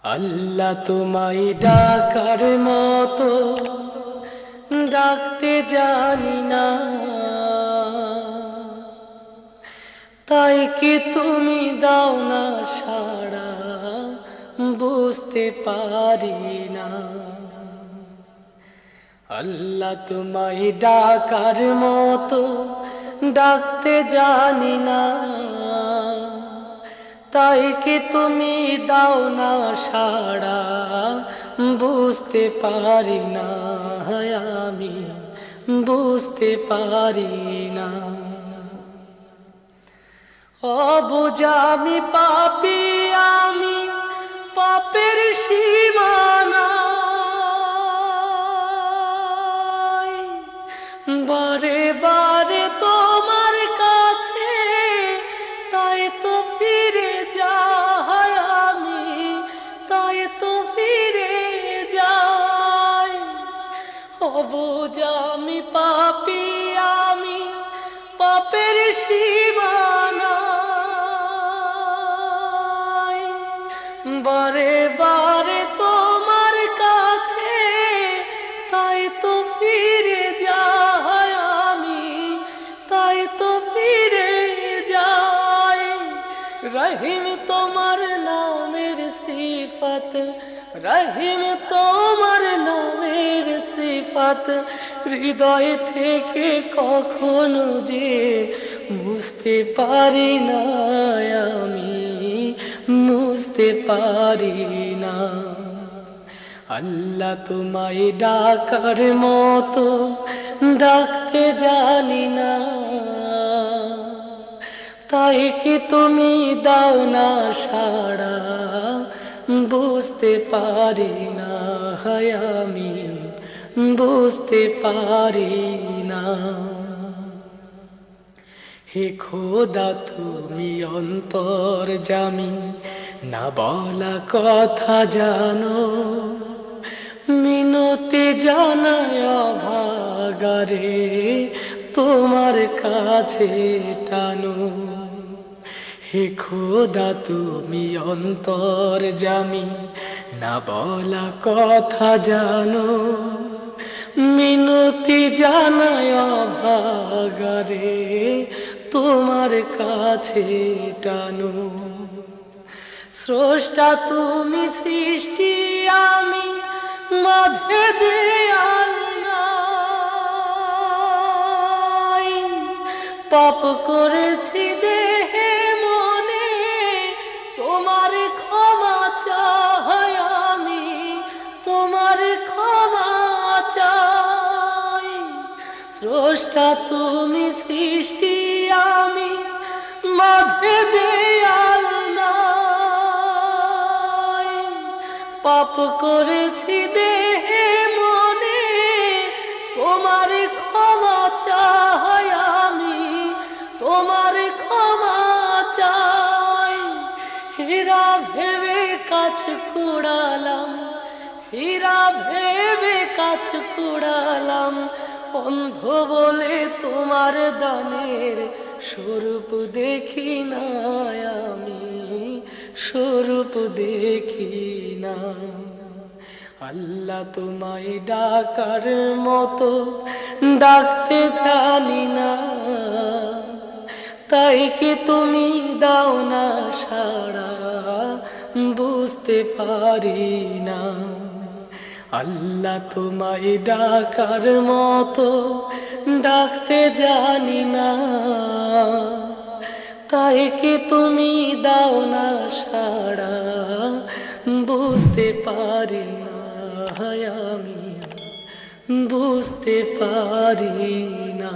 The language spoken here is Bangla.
আল্লাহ তোমায় ডাকার মতো ডাকতে জানি না, তাই কি তুমি দাও না সাড়া বুঝতে পারি না। আল্লাহ তোমায় ডাকার মতো ডাকতে জানি না, তাই কি তুমি দাও না সাড়া বুঝতে পারি না, আমি বুঝতে পারি না। অবুঝা আমি পাপী, আমি পাপের সীমানা, বারে বারে তোমার কাছে তাই তো ফিরে যাই আমি, তাই তো ফিরে যাই। অবুঝা আমি পাপী, আমি পাপের সীমানা, বারে বারে তোমার কাছে তাই তো ফিরে যাই আমি, তাই তো ফিরে যাই। রহিম তোমার নামের সিফত, রহিম তোমার নামের সিফত হৃদয় থেকে কখনো যে বুঝতে পারি না, আমি বুঝতে পারি না। আল্লাহ তোমায় ডাকার মতো ডাকতে জানি না, তাই কি তুমি দাও না সাড়া বুঝতে পারি না, আমি বুঝতে পারি না। হে খোদা তুমি অন্তর্যামী, না বলা কথা জানো, মিনতি জানায় অভাগারে তোমার কাছে টানো। হে খোদা তুমি অন্তর্যামী, না বলা কথা জানো, মিনতি জানায় অভাগারে তোমার কাছে টানো। স্রষ্টা তুমি সৃষ্টি, আমি মাঝে দেয়াল নাই, পাপ করেছি দেহে মনে তোমার ক্ষমা চাই, আমি তোমার ক্ষমা চাই। স্রষ্টা তুমি সৃষ্টি, আমি মাঝে দেয়াল নাই, পাপ করেছি দেহে মনে তোমার ক্ষমা চাই, আমি তোমার ক্ষমা চাই। হীরা ভেবে কাছ কুড়ালাম, হীরা ভেবে কাছ কুড়ালাম, অন্ধ বলে তোমার দানের স্বরূপ দেখি না, আমি স্বরূপ দেখি না। আল্লাহ তোমায় ডাকার মতো ডাকতে জানি না, তাই কি তুমি দাও না সাড়া বুঝতে পারি না। আল্লাহ তোমায় ডাকার মতো ডাকতে জানি না, তাই কি তুমি দাও না সাড়া বুঝতে পারি না, আমি বুঝতে পারি না।